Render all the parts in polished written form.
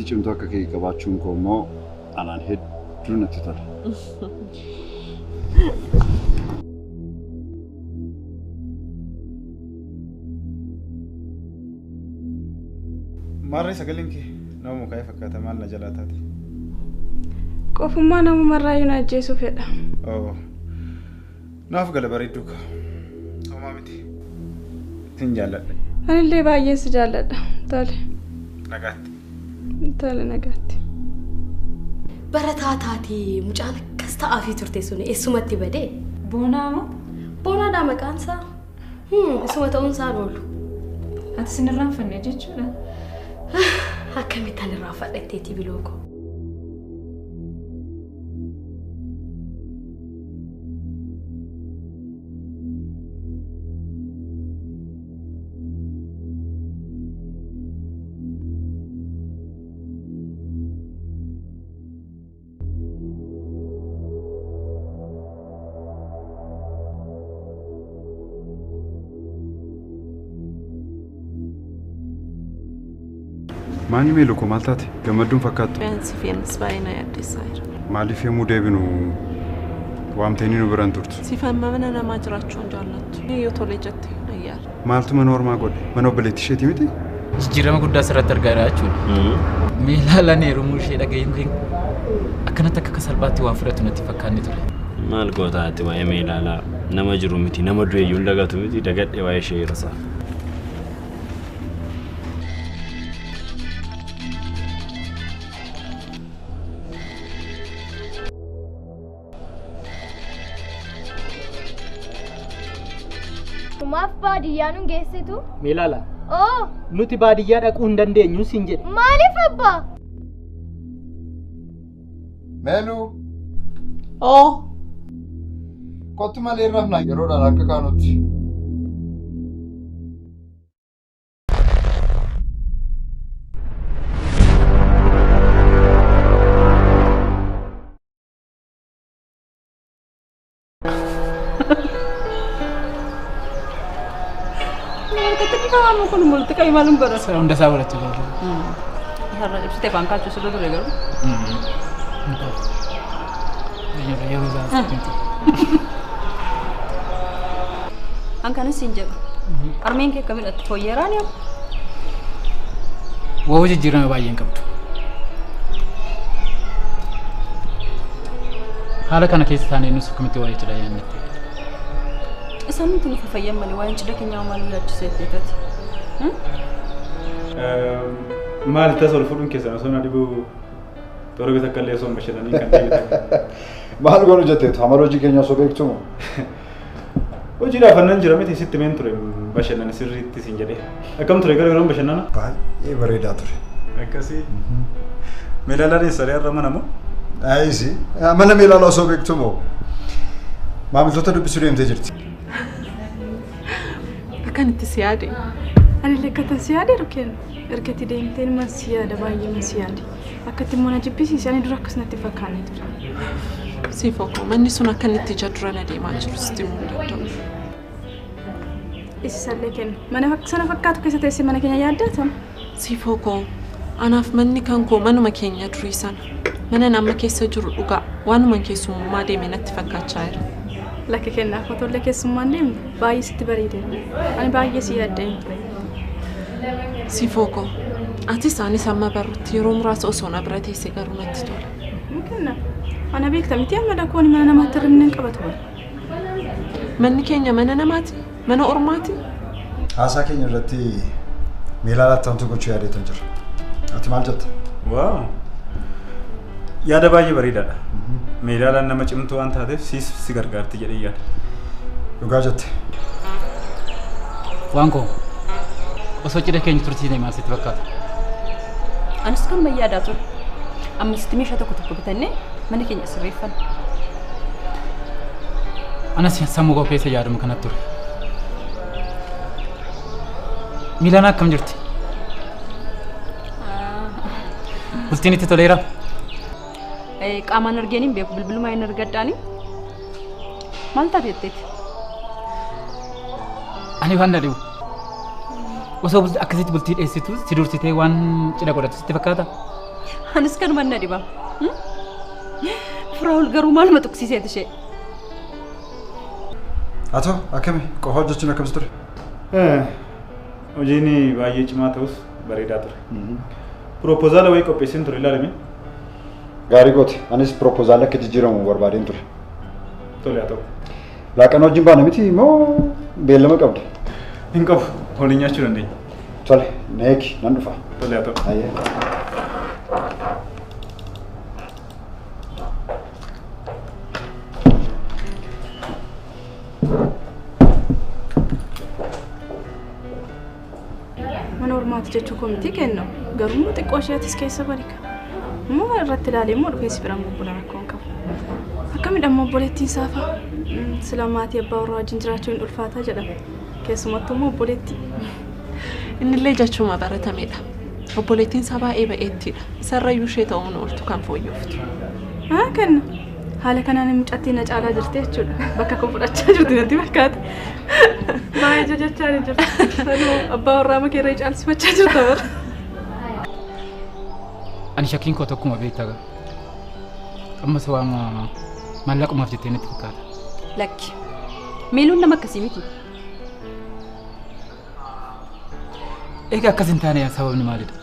dandeettii cimtuu akka kee qabaachuun koo immoo anaan hedduu natti tola. Maarree sagaleen kee nama mukaa'ee fakkaata maal na jalaa taate? Qofummaa namumarraa yoo na ajjeesuu fedha. Naaf gala bareedduu ka. Homaa miti. Sin jaalladha. Anillee baay'ee si jaalladha. Tole. Nagaatti. Tole nagaatti. Barataa taati mucaan akkas ta'aafii turte sun eessumatti badee? Boonaa moo? Boonaadhaa maqaan isaa. Isuma ta'uun isaa oolu. Ati sin irraanfanne jechuudha. Akkamittan irraanfadhetteeti bilooko. Maanyi meeluu koo maal taate? Gammadduun fakkaattu. Feensi feenis baay'ina yaaddeessaa jira. Maaliif yommuu deebinu waamteenii nu biran turtu? Siifamma mana namaa jiraachuun jaallattu. Yoo tolee jettee ayyaala. Maaltu mana ormaa godhe? Mana obboleettii isheeti miti? Jijjiirama guddaa asirratti argaa jechuudha. Meelaalaan heerumuu ishee dhaga'een kun akkanatti akka salphaatti waan fudhatu natti fakkaanni ture. Maal gootaati waa'ee meelaalaa nama jiru miti nama du'eeyyuun dagatu miti dagadhee waa'ee ishee yeroo isaa. Maaf baadiyyaa nun geessitu? Meelaala. Nuti baadiyyaa dhaquu hin dandeenyu siin jedhe. Maaliif abbaa? Meeluu. Kottu malee rafnaa yeroodhaan akka kaanutti. Kamu kan multi kayak malum beres. Saya udah sabar tuh. Harus setiap angka justru tuh legal. Ya udah. Angkanya sinjak. Armen kayak kami lihat foyeran ya. Wow jijjiirama baay'een qabdu. Haala kana keessa taanee nus akkamitti waa itti dhayaanne. Isaan nuti nuuf fayyaan malee waan cidha keenyaa maaluu yaachisee ta'eeti. Maal ta'a sol fuudhuun keessan osoo na dhibuu toora bita akka illee osoo hin bashannaniin kan deebitan. Maal goonu jetteetu hamar hojii keenya osoo beektu moo? Hojiidhaaf annan jira miti sitti meen ture bashannani sirriitti siin jedhee. Akkam ture gara garoon bashannana? Baay'ee bareedaa ture. Akkasii. Meelaalaan eessaree har'a mana moo? Ayisi. Mana meelaalaa osoo beektu moo? Maamiltoota dubbisuu deemtee jirti. Akkanatti si yaade. Ani lekkatan si yaade rukkeen ergatti deemteen man si yaada baay'ee man si yaade. Akkatti immoo na jibbisiisi ani dura akkasumatti fakkaannee ture. Siifoo manni sun akkanitti ija dura na deemaa jiru sitti himuu hin danda'u. Isisallee kennu. Mana sana fakkaatu keessa teessee mana keenya yaaddatam? Siifoo anaaf manni kan koo manuma keenya durii sana. Mana nama keessa jiru dhugaa waanuma keessummaa deemee natti fakkaachaa jira. Lakki kennaa fotoollee keessummaan deemne baay'ee sitti bareedeera. Ani baay'ee si yaaddeen ture. Siifoo atis anis amma barutti yeroo muraasa osoo na bira teessee garuu natti tola. Kenna. Ana beekta miti amma dhakoon mana namaatti hir'ineen qabatu. Manni keenya mana namaati? Mana ormaati? Haasaa keenya irratti meelaalaatti wanti gochuu yaadeetan jira. Ati maal jetta? Waaw. Yaada baay'ee bareedaadha. Meelaalaan nama cimtuu waan taateef si gargaarti jedhee yaada. Dhugaa jette. Waan koo osoo cidha keenya tursiisne maal sitti fakkaata? Anis kan yaadaa ture. Amma sitti meeshaa tokko bitannee mana keenya sirreeffanna. Anas sammuu koo keessa yaadamu kanatti ture. Miilaan akkam jirti? Bultiin itti toleera? Qaamaan argeeniin beeku bilbiluma hin argadhaani. Maal taateetteeti? Ani waan nadhibu. Osoo akkasitti bultii dheessitu si dursitee waan cidha godhatu sitti fakkaata? Anis kan manna diba. Firaa'ol garuu maal matuqsiiseet ishee. Atoo akkami qofa hojjechuun akkamitti ture? Hojiin baay'ee cimaa ta'us bareedaa ture. Piroopozaala wayii qopheessin ture ilaalame. Gaarii goote anis piroopozaala akka jijjiiramu barbaadeen ture. Tole haa ta'u. Laaqana wajjin baana miti moo beellama qabda? Hin qabu. Waliin nyaachuu dandeenya. Tole na eegi nan dhufa. Tole haa ta'u. Ayyee. Mana ormaati jechuu komitii kennu garuu xiqqoo isheetis keessa barika. Immoo irratti ilaalee immoo dhufee si biraan bubbulaan akkoon qabu. Akkamidhaan obboleettiin saafaa sila maatii abbaa warraa wajjin jiraachuu hin ulfaataa jedhama. Keessumattuu immoo obboleettii. Innillee jechuma baratamedha. Obboleettiin isaa baay'ee ba'eettiidha. Isarrayyuu ishee ta'uun ooltu kan fooyyoftu. Kenna. Haala kanaan mucattiin na caalaa jirti jechuudha. Bakka koo fudhachaa jirti natti fakkaata. Baay'ee jajachaa ni jirti. Sanuu abbaa warraa makeerra caalsifachaa jirta bara. Ani shakkiin koo tokkuma beektaa gara. Ammas waama maallaqumaaf jettee natti fakkaata. Lakki. Miiluun nama akkasii miti. Egaa akkas hin taane sababni maalidha?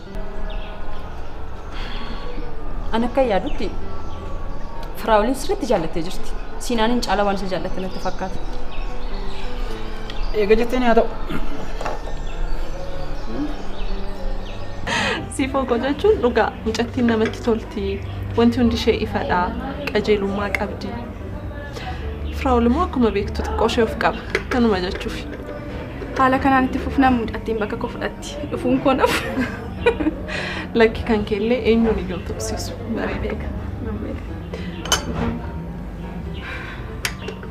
Ani akka yaadutti Firaa'olin sirriitti jaallattee jirti. Siinaanin caalaa waan isa jaallatte natti fakkaata. Eega jettee haa ta'u. Siifoo koo jechuun dhugaa mucattiin namatti tolti. Wanti hundi ishee ifadha. Qajeelummaa qabdi. Firaa'ol immoo akkuma beektu xiqqoo ishee of qaba. Kanuma jechuufi. Haala kanaan itti fufnaan mucattiin bakka koo fudhatti. Dhufuun koo nafu. Lakki kan keellee eenyuun iyyuu tuqsiisu. Bareedeega.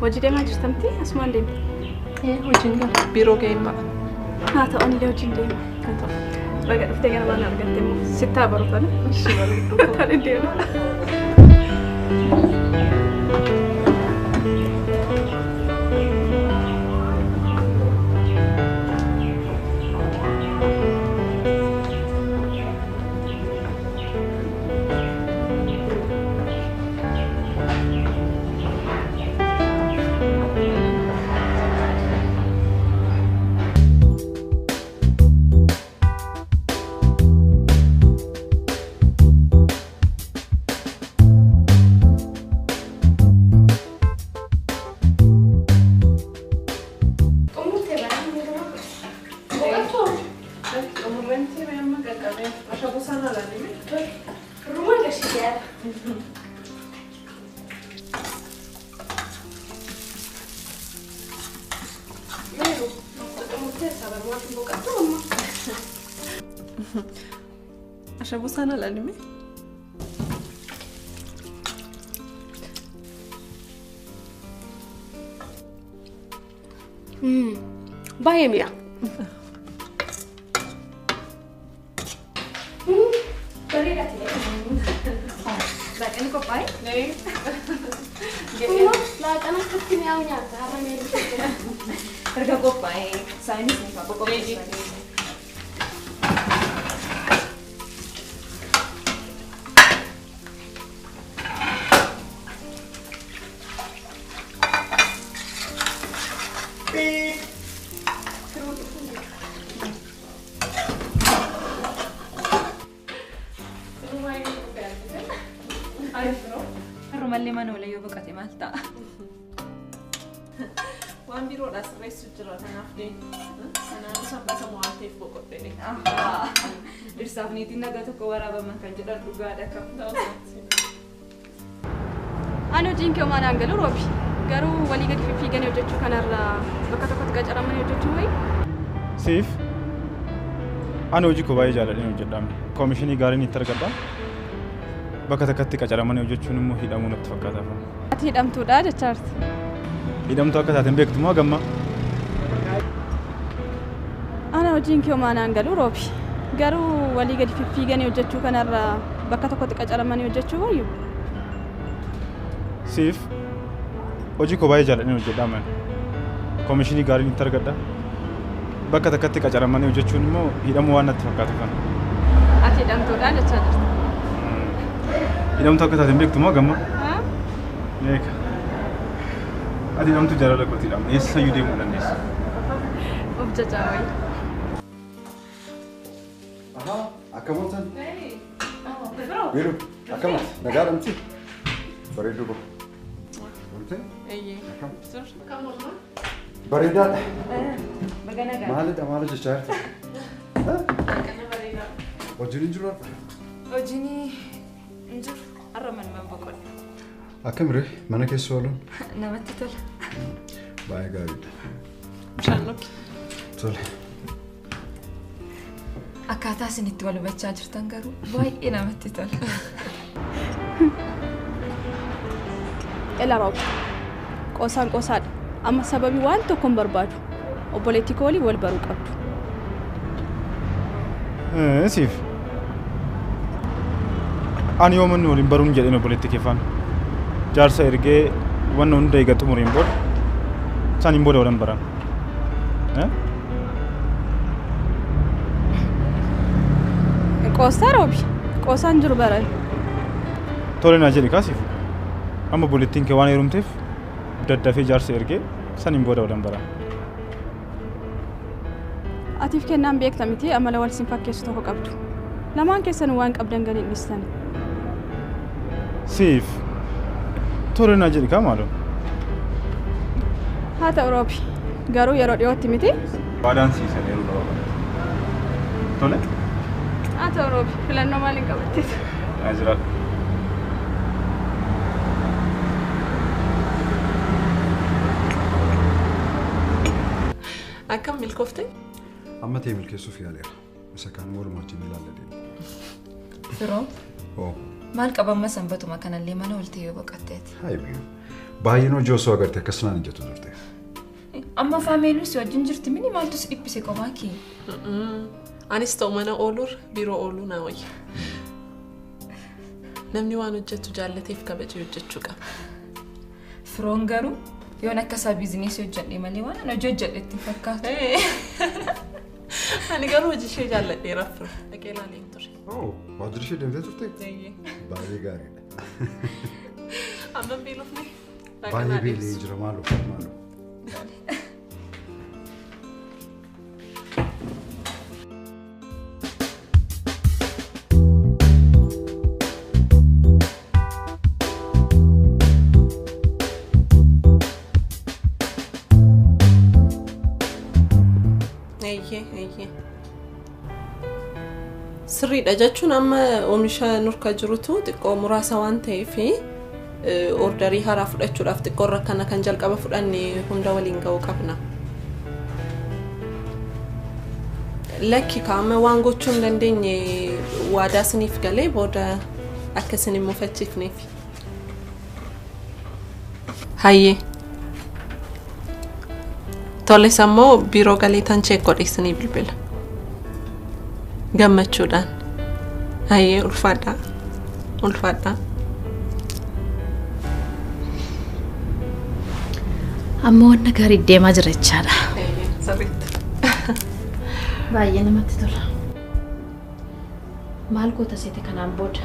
Hojii deemaa jirtamti? Asumaan deemte? Hojiin gara biiroo ga'een ba'a. Haa ta'u anillee hojiin deema. Haa ta'u. Baga dhuftee gara waan argatte immoo sittaa baruutan. Ishii baruutu. Kan deema. Ashabu sana lalime. Baay'ee mi'a. Bareedaati. Laaqani qophaa'e? Laaqana akkatti mi'aawu nyaata. Har'a meeshaa. Erga qophaa'e saayinis ni fa'a qophaa'e. Rummallee mana wala yoo boqote maal ta'a? Waan biroodhaa sirreessu jira kanaaf deemu. Sanaan sammata mo'ateef boqodhe. Dhirsaaf niitiin nagaa tokko waraabaman kan jedhan dhugaadha kam ta'u. Ani hojiin kee homaan hangalu roobi. Garuu walii gadi fiiganii hojjechuu kanarraa bakka tokkotti qacaramanii hojjechuu wayi? Siif ani hojii koo baay'ee jaalladheen hojjedhaame. Koomishinii gaariin itti argadha. Bakka takkatti qacaramanii hojjechuun immoo hidhamuu natti fakkaata. Ati hidhamtuudha jechaarti. Hidhamtuu akka taateen beektu moo gamma? Ana hojiin kee homaan hangalu roobi. Garuu walii gadi fiiganii hojjechuu kanarraa bakka tokkotti qacaramanii hojjechuu wayyu? Siif hojii koo baay'ee jaalladheen hojjedhaame. Koomishinii gaariin itti argadha. Bakka takkatti qacaramanii hojjechuun immoo hidhamuu waan natti fakkaatu kana. Ati hidhamtuudha jechaa jirti. hidhamtu akka taateen beektu moo gamma? Beeka. Ati hidhamtu jaalala kooti hidhamne eessayyuu deemuu dandeessa. Of jajaawayi. Akkamoota? Biiru akkama nagaadhamti? Bareedduu ko. Bareedaadha. Maalidha maal jechaa jirta? Hojiin hin jiru? Hojiin hin jiru. Har'a manuma boqodha. Akkamiree mana keessa ooluun? Namatti tola. Baay'ee gaariidha. Shaanokki. Tole. Akkaataa isin itti wal hubachaa jirtan garuu baay'ee namatti tola. Ela Roob. Qoosaan qoosaadha. Amma sababii waan tokko hin barbaadu. Obboleettii koo waliin wal baruu qabdu. Siif. Ani yoomanni waliin baruun jedheen obboleettii kee faana. Jaarsa ergee waan hunda eega xumuriin booda isaaniin booda walan baran. Qoostaa Roobi. Qoosaan jiru baran. Tole naa jedhi kaasiif. Amma obboleettiin kee waan heerumteef daddafee jaarsa ergee isaaniin booda walan baran. Atiif kennaan beekta miti amala wal sin fakkeessu tokko qabdu. Lamaan keessan waan qabdan gadi dhistan. Siif. Tole naa jedhi kaa maaloo? Haa ta'u Roobi. Garuu yeroo dhiyootti miti. Baadaan siisan yeroo dhawaa. Tole? Haa ta'u Roobi. Filannoo maaliin qabatteetu? Naa jiraadha. Akkam milkoofte? Amma ta'e milkeessuuf yaaleera. Isa kaan walumaatti ilaalla deema. Firoo? Oo. Maal qabamma sanbatuma kanallee mana oltee yoo boqotteeti? Biiru. Baay'een hojii osoo agarte akkas naan ijjatu turte. Amma faamilii si wajjin jirti mini maaltu si dhiphise qomaa kee? Anis ta'u mana oolur biiroo ooluu naa wayya. Namni waan hojjetu jaallateef kabajee hojjechuu qaba. Firoon garuu yoon akka isaa biizineesii hojjedhe malee waan ani hojii hojjedhetti fakkaatu. Ani garuu hojii ishee jaalladheera firoo. Dhaqee ilaaleen ture. Waajjira ishee deemtee turte? Baay'ee gaariidha. Amma beelofne? Baay'ee beelee jira maaloo. Sirriidha jechuun amma oomisha nurka jirutu xiqqoo muraasa waan ta'eef ordarii haaraa fudhachuudhaaf xiqqoo rakkana kan jalqaba fudhanne hunda waliin ga'uu qabna. Lakki kaa'ama waan gochuu hin dandeenye waadaa isiniif galee booda akka isin hin mufachiifneef. Hayyee. Toles ammoo biiroo galee tan cheek godhe isinii bilbila. Gammachuudhaan. Hayyee ulfaadhaa. Amma wanna gaarii deemaa jira jechaadha. Sirriitti. Baay'ee namatti tola. Maal goota seete kanaan booda?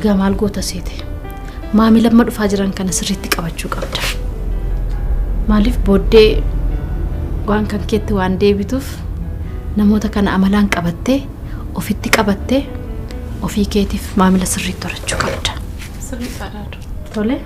Egaa maal goota seete? Maamila amma dhufaa jiran kana sirriitti qabachuu qabda. Maaliif booddee waan kan keetti waan deebituuf namoota kana amalaan qabattee ofitti qabattee ofii keetiif maamila sirriitti horachuu qabda. Sirriidhaadha. Tole.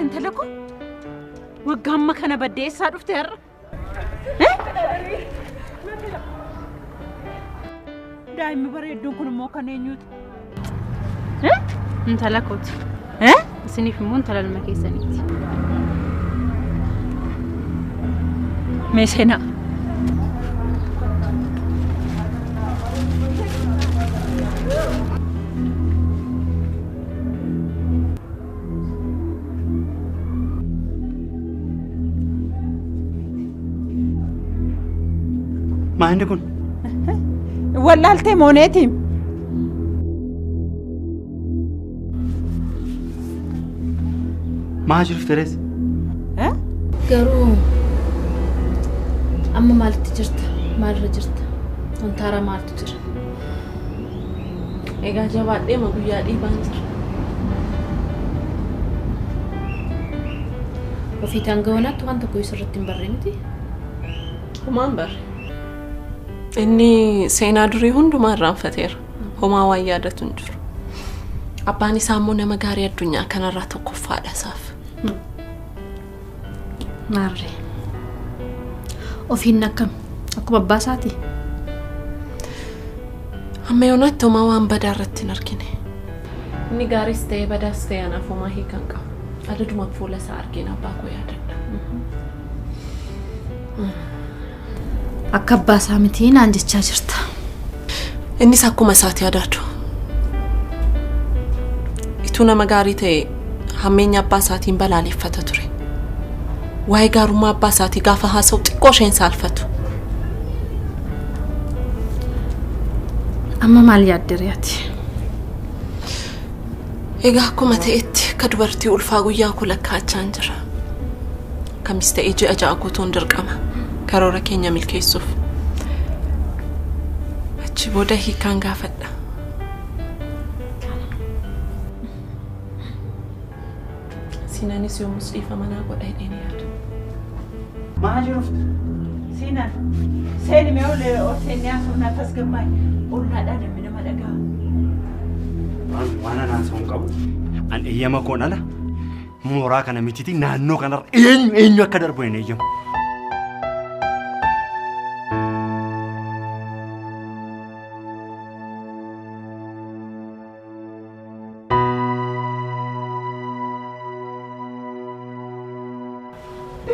intala ko? Waggaa amma kana baddee eessaa dhufte har'a? Daa'imni bareedduun kun immoo kan eenyuuti? Intala kooti. Isiniif immoo intala ilma keessaniiti. Mee seenaa. Maal kun? Wallaaltee mooneeti. Maal jirtu Terees? Garuu amma maalitti jirta? Maalirra jirta? Wantaara maaltu jira? Egaa jabaadhee ma guyyaa dhiibaan jira. Ofii taangawanaatti waan tokko isirratti hin barree miti? Homaan barre. Inni seenaa durii hundumaa irraanfateera. Homaa waan yaadatu hin jiru. Abbaan isaa immoo nama gaarii addunyaa kanarraa tokkoffaadha isaaf. Maarree. Ofiin akkuma abbaa isaati? Amma yoonaatti homaa waan badaa irratti hin argine. Inni gaariis ta'ee badaas ta'ee anaaf homaa hiikan qabu. Adaduma fuula isaa argeen abbaa koo yaadadha. Akka abbaa isaa miti naan jechaa jirta. Innis akkuma isaati yaadatu. Ituu nama gaarii ta'e hammeenya abbaa isaatiin balaaleffata ture. Waa'ee gaarummaa abbaa isaatii gaafa haasa'u xiqqoo isheen saalfatu. Amma maal yaaddere ati? Egaa akkuma ta'etti akka dubartii ulfaa guyyaa kuu lakkaachaan jira. Kamis ta'ee ji'a ja'a guutuun dirqama. Karoora keenya milkeessuuf. Achi booda hiikaan gaafadha. Sinaanis yommus dhiifama naa godha hidheen yaadu. Maal jiruftu? Sinaan. Seeni mee oolteenni haasofnaa tasgabbaay. Oolnaadhaan namni nama dhagaa. Waan anaan sa'uun qabu. An eeyyama koon ala. Mooraa kana mititi naannoo kanarra eenyu akka darbu hin eeyyamu.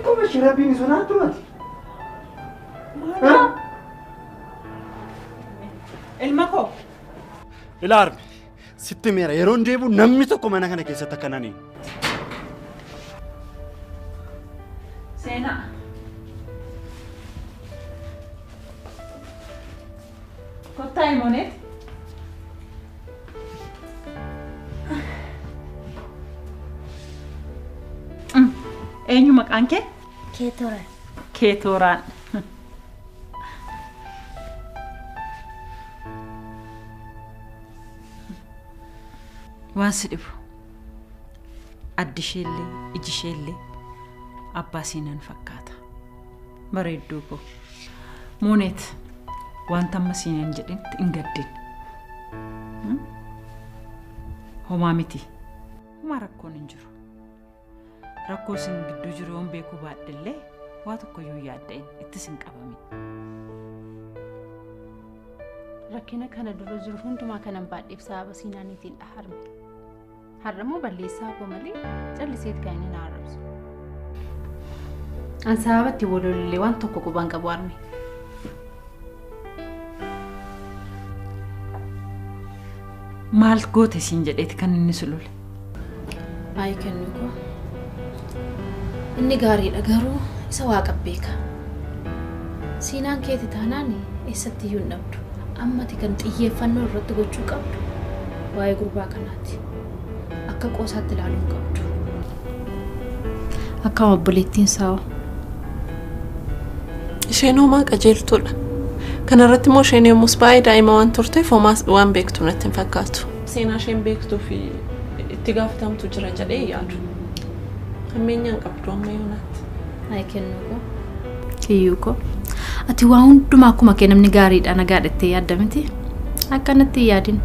Come ci rabbini suonato? Ilma koo. Ilaarme sitti meera yeroon deebi'u namni tokko mana kana keessatti akka nani. Seenaa. Kottaa himoneet. Eenyu maqaan kee? Keetoraan. Keetoraan. Waan si dhibu addi isheellee iji isheellee abbaa siinaan fakkaata. Bareedduu koo. Mooneet wanta amma siinaan jedhanitti hin gaddin. Homaa miti. Homaa rakkoon hin jiru. Rakkoo isin gidduu jiru yoon beekuu baadhillee waa tokkoyyuu yaadda'in ittis hin qabamin. Rakkina kana dura jiru hundumaa kanan baadheef sababa siinaaniitiin dhaharme. Har'ammoo balleessaa koo malee calliseet kan inni na arrabsu. An sababatti walolillee waan tokko qubaan qabu arme. Maal goote siin jedheeti kan inni sulule? Maayi kennu koo. Inni gaariidha garuu isa waaqa beeka. Siinaan keeti taanaan eessatti iyyuu hin dhabdu. Ammati kan xiyyeeffannoo irratti gochuu qabdu waa'ee gurbaa kanaati. Akka qoosaatti ilaaluu qabdu. Akka obboleettiin saawwa. Isheen homaa qajeeltuudha. Kana irratti immoo isheen yommus baay'ee daa'ima waan turteef homaa waan beektu natti hin fakkaatu. Seenaa isheen beektuu fi itti gaafatamtu jira jedhee yaadu. Hammeenyaan qabdu amma yoonaatti. Maayi kennu koo. Kiyyuu koo. Ati waa hundumaa akkuma kee namni gaariidha nagaadhattee yaadda miti. Akkanatti hin yaadin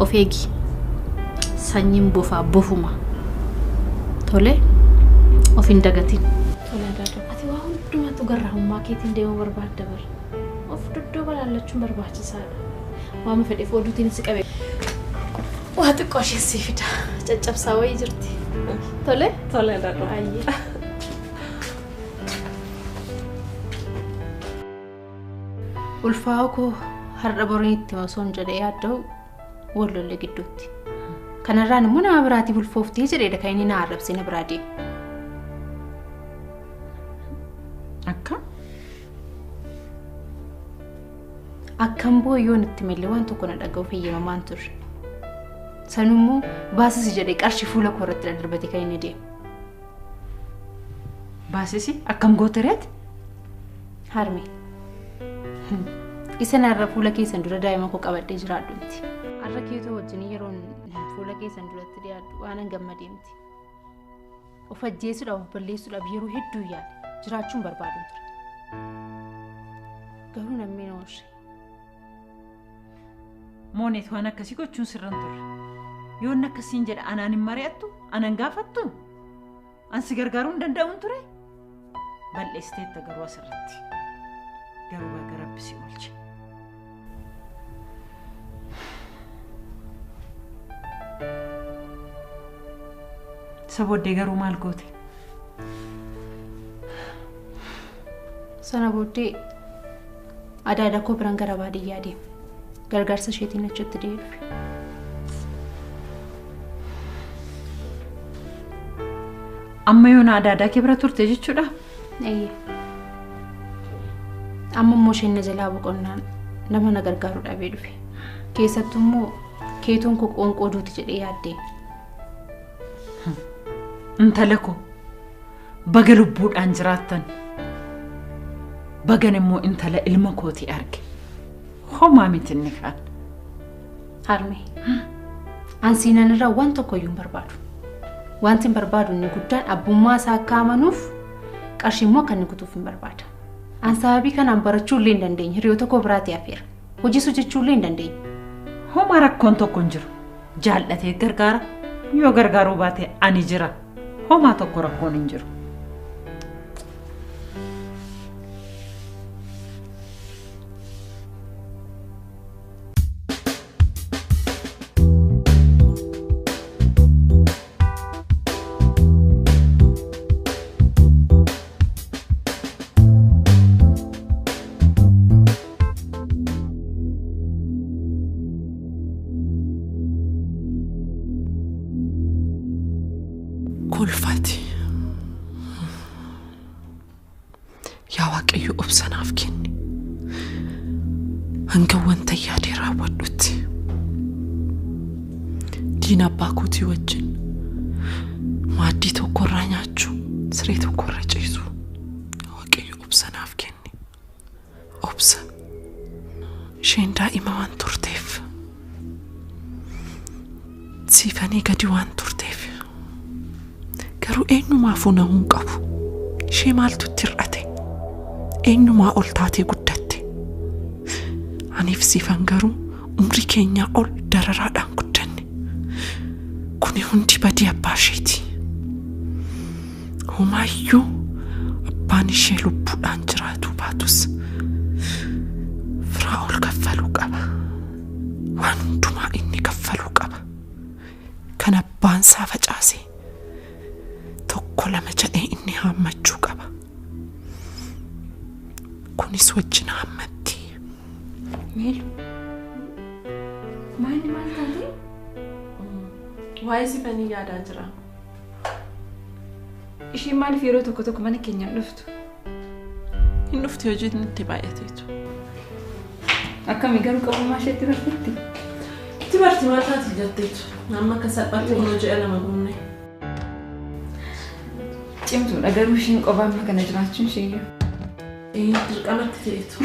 of eegi. Sanyiin bofaa bofuma. Tole of hin dagatin. Toledaadha. Ati waa hundumaatu garraamummaa keetiin deemuu barbaadda bar. Of duddoo balaallachuun barbaachisaadha. Waama fedheef oduutiin si qabe. Waa xiqqoo ishee si fida. Caccabsaa wayii jirti. Tole? Toledaadha. Ayyee. Ulfaa'u koo har'a boriitti osoon jedhee yaadda'u wallolle gidduutti. Kanarraan immoo nama biraatiif ulfooftii jedheedha kan inni na arrabsee na biraa deemu. Akka? Akkam booyyoon itti millee waan tokko na dhaga'u fayyamamaan turre. Sanummoo baasisi jedhee qarshii fuula koo irratti darbate kan inni deemu. Baasisi akkam gootereeti? Harme. Isa narra fuula keessan dura daa'ima koo qabadhee jiraadhuuti. Har'a keetoo wajjin yeroon fuula keessan duratti dhiyaadhu waan an gammadeemti. Of ajjeesuudhaaf of balleessuudhaaf yeroo hedduu yaale jiraachuun barbaadu ture. Garuu namni na oolche. Mooneet waan akkasii gochuun sirran turre. Yoon akkasiin jedha anaan hin mari'attu anan gaafattu an si gargaaruu hin danda'uun ture. Balleesteetta garuu asirratti. Garuu bakka rabbi si oolche. Sabooddee garuu maal goote? Sana booddee adaada koo biraan gara baadiyyaa deeme. Gargaarsa isheetiin achitti deebi'e. Amma yoona adaadaa kee bira turte jechuudha? Eeyyee. Amma immoo isheen na jalaa boqonnaan nama na gargaaru dhabee dhufe. Keessattuu immoo keetoon koo qoonqoo duuti jedhee yaaddeen. Intala koo baga lubbuudhaan jiraattan. Bagan immoo intala ilma kootii arge. Homaa miti inni kaan. Harme. Ansiinan irraa waan tokkoyyuu hin barbaadu. Wanti hin barbaadu inni guddaan abbummaa isaa akka amanuuf qarshii immoo akka inni kutuuf hin barbaada. An sababii kanaan barachuu illee hin dandeenye hiriyoota koo biraatti hafeera. Hojii hojjechuu illee hin dandeenye. Homaa rakkoon tokko hin jiru. Jaallatee gargaara. Yoo gargaaruu baate ani jira. Homaa tokko rakkoon hin jiru. Kolfati. Yaa Waaqayyo obsanaaf kenni. Hanga wanta yaadee raawwadhutti. Diina abbaa kootii wajjin maaddii tokkorraa nyaachuu siree tokkorra ciisu. Waaqayyo obsanaaf kenni. Obsa. Isheen daa'ima waan turteef. Siifanii gadi waan turteef. Garuu eenyumaafuu na hin qabu. Ishee maaltu itti hir'ate? Eenyumaa ol taatee guddatte? Aniif siifan garuu umrii keenyaa ol dararaadhaan guddanne. Kuni hundi badii abbaa isheeti. Homaayyuu abbaan ishee lubbuudhaan jiraatu baatus firaa ol kaffaluu qaba. Waan hundumaa inni kaffaluu qaba. Kan abbaan isaa facaase. Tokko lama jedhee inni hammachuu qaba. Kunis wajjin hammatti. Meelu. Maal taatee? Waa'ee siifanii yaadaa jira. Isheen maaliif yeroo tokko mana keenyaan dhuftu? Hin dhufti hojiin itti baay'ateetu. Akkamii garuu qabummaa isheetti barteetti? Itti barti maal taati jetteetu. Amma akka salphaatti kunoo ji'a lama gumne. Cimtuudha garuu isheen qofaa amma kana jiraachuun isheeyyuu. Dirqamatti ta'eetu.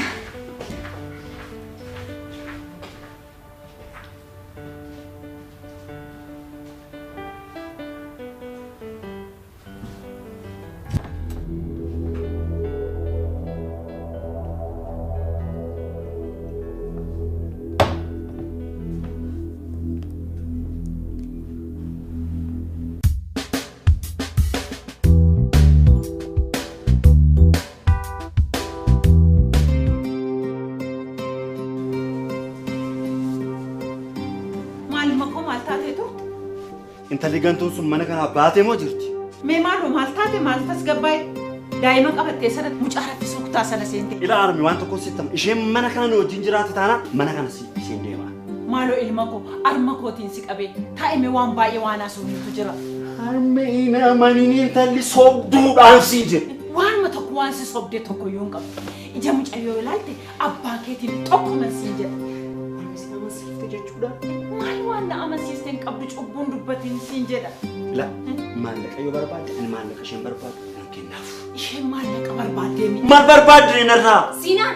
maal taatee turte? Intalli gantuun sun mana kanaa baatee moo jirti? Mee maaloo maal taate maal tasgabbaa'e? Daa'ima qabattee sana mucaa raffisuu kutaa sana seente. Ila armi waan tokko sittama. Isheen mana kana nu wajjin jiraate taanaan mana kana si isheen deema. Maaloo ilma koo arma kootiin si qabee taa'ime waan baay'ee waan haasofnutu jira. Harmee ina maniin intalli sobduudhaan sii jedhe. Waanuma tokko waan si sobdee tokko yoo hin qabdu. Ija mucayyoo ilaalte abbaa keetiin tokko mansiin jedha. Harmee amansiifte jechuudha. Maal waan na amansiisteen qabdu cubbuun dubbatiin siin jedha. La maallaqa yoo barbaadde ani maallaqa isheen barbaadu nan kennaaf. Isheen maallaqa barbaaddee mi? Maal barbaadde narraa? Siinaan.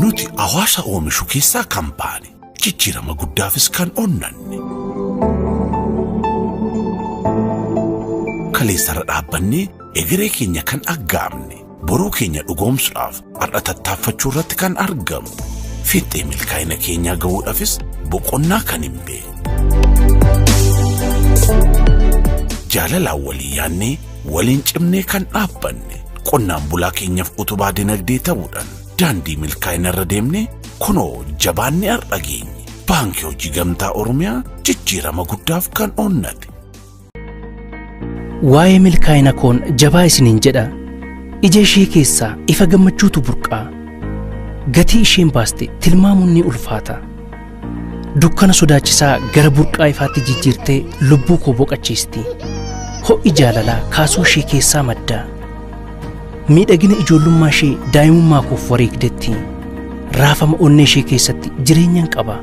Nuti hawaasa oomishu keessaa kan baane jijjiirama guddaafis kan onnanne. Kaleessarra dhaabbannee egeree keenya kan aggaamne boruu keenya dhugoomsuudhaaf har'a tattaaffachuu irratti kan argamu. Fiixee milkaa'ina keenyaa ga'uudhaafis boqonnaa kan hin beekne. Jaalalaan walii yaannee waliin cimnee kan dhaabbanne qonnaan bulaa keenyaaf utubaa dinagdee ta'uudhaan daandii milkaa'ina irra deemne kunoo jabaanne har'a geenye. Baankii Hojii Gamtaa Oromiyaa jijjiirama guddaaf kan onnate. Waa'ee milkaa'ina koon jabaa isiniin jedha. Ija ishee keessaa ifa gammachuutu burqaa. Gatii isheen baaste tilmaamuun ni ulfaata. Dukkana sodaachisaa gara burqaa ifaatti jijjiirtee lubbuu koo boqachiisti. Ho'i jaalalaa kaasuu ishee keessaa madda. Miidhagina ijoollummaa ishee daa'imummaa koof wareegdetti. Raafama onnee ishee keessatti jireenyaan qaba.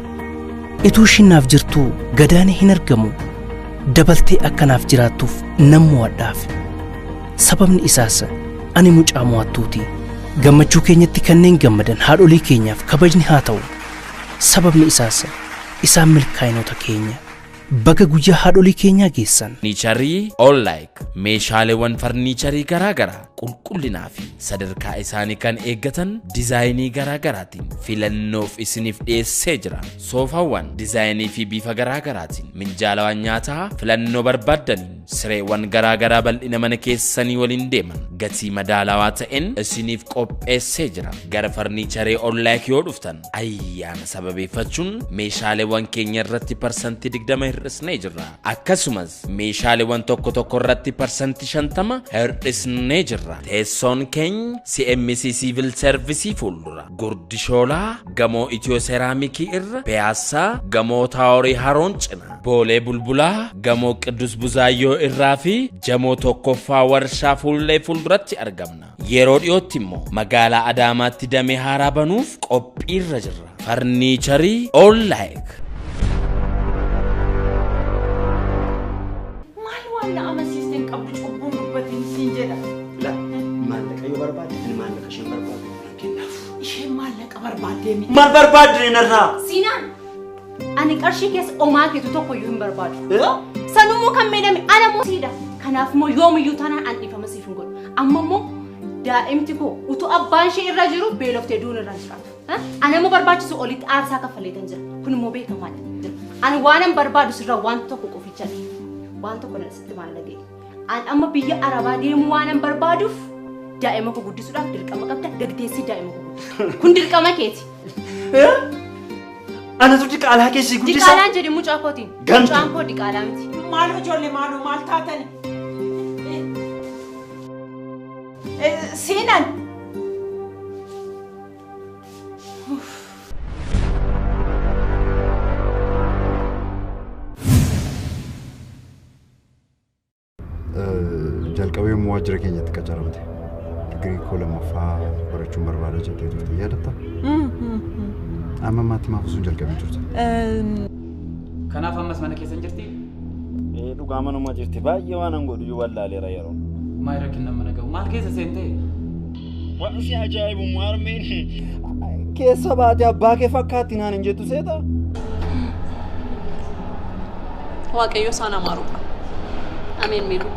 Ituu isheen naaf jirtuu gadaanee hin argamu. Dabaltee akkanaaf jiraattuuf nan mo'adhaaf. Sababni isaas ani mucaa mo'attuuti. Gammachuu keenyatti kanneen gammadan haadholii keenyaaf kabajni haa ta'u. Sababni isaas isaan milkaa'inoota keenya. Baga guyyaa haadholii keenyaa geessan. Farniicharii All-like meeshaaleewwan farniicharii garaagaraa qulqullinaa fi sadarkaa isaanii kan eeggatan dizaayinii garaagaraatiin filannoof isiniif dhiyeessee jira. Soofaawwan dizaayinii fi bifa garaagaraatiin minjaalawwan nyaataa filannoo barbaaddaniin sireewwan garaagaraa bal'ina mana keessanii waliin deeman gatii madaalawaa ta'een isiniif qopheessee jira. Gara farniicharii All-like yoo dhuftan ayyaana sababeeffachuun meeshaaleewwan keenya irratti parsantii 20 hir'isnee jirra. Akkasumas meeshaaleewwan tokko tokko irratti parsantii 50 hir'isnee jirra. Teessoon keenya CMC Civil Service fuuldura Gurdishoolaa gamoo Itiyoo Seeraamikii irra Piyaasaa gamoo Taaworii Haroon cina Boolee Bulbulaa gamoo Qiddus Buzaayyoo irraa fi jamoo tokkoffaa warshaa fuullee fuulduratti argamna. Yeroo dhiyootti immoo magaalaa Adaamaatti damee haaraa banuuf qophiirra jirra. Farniicharii All-like. Waan amansiisteen qabdu cubbuun dubbatiin siin jedha. La maallaqa yoo barbaadde ani maallaqa isheen barbaadu nan kennaaf. Isheen maallaqa barbaaddee mi? Maal barbaadde narraa? Siinaan. Ani qarshii keessa omaa keetu tokko iyyuu hin barbaadu. Sanummoo kan miidhame ana moosiidha. Kanaaf immoo yoomiyyuu taanaan an dhiifama siif hin godhu. Amma immoo daa'imti koo utuu abbaan ishee irra jiru beeloftee duun irra jiraatu. Ana immoo barbaachisu olitti aarsaa kaffaleetan jira. Kun immoo beekamaadha. Ani waanan barbaadu sirraa waan tokko qofichadha. Waan tokko na sitti maal dhagee. An amma biyya Arabaa deemuu waanan barbaaduuf daa'ima koo guddisuudhaaf dirqama qabda. Gagdeessi daa'ima koo guddisu. Kun dirqama keeti. Anatu diqaalaa keessi guddisa. Diqaalaan jedhi mucaa kootiin. Mucaan koo diqaalaa miti. Maal ijoollee maaloo maal taatani? Seenan. jalqabee immoo waajjira keenyatti qacaramte. Digirii koo lammaffaa barachuun barbaada jettee turte yaadatta? Amma maatii maaf osoo jalqabee turte? Kanaaf ammas mana keessa hin jirti? Dhugaa manuma jirti baay'ee waan an godhu wallaaleera yeroo. Maal rakkinna mana gahu maal keessa seentee? Waan si ajaa'ibu Maarmeen keessa baatee abbaa kee fakkaatti naan hin jettu seeta? Waaqayyo isaan amaaruudha. Ameen miidhu.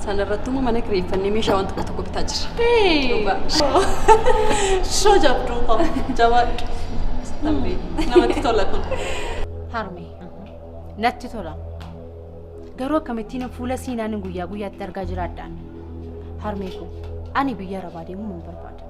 Sanarrattuu mana kireeffannee meeshaa waan tokko tokko bitaa jira. Shoo jabduu qaba. Jabaadhu. Namatti tola kun. Harmee. Natti tola. Garuu akkamittiin fuula siinaan guyyaa guyyaatti argaa jiraadhaan. Harmee kun ani biyya arabaa deemuu hin barbaadu.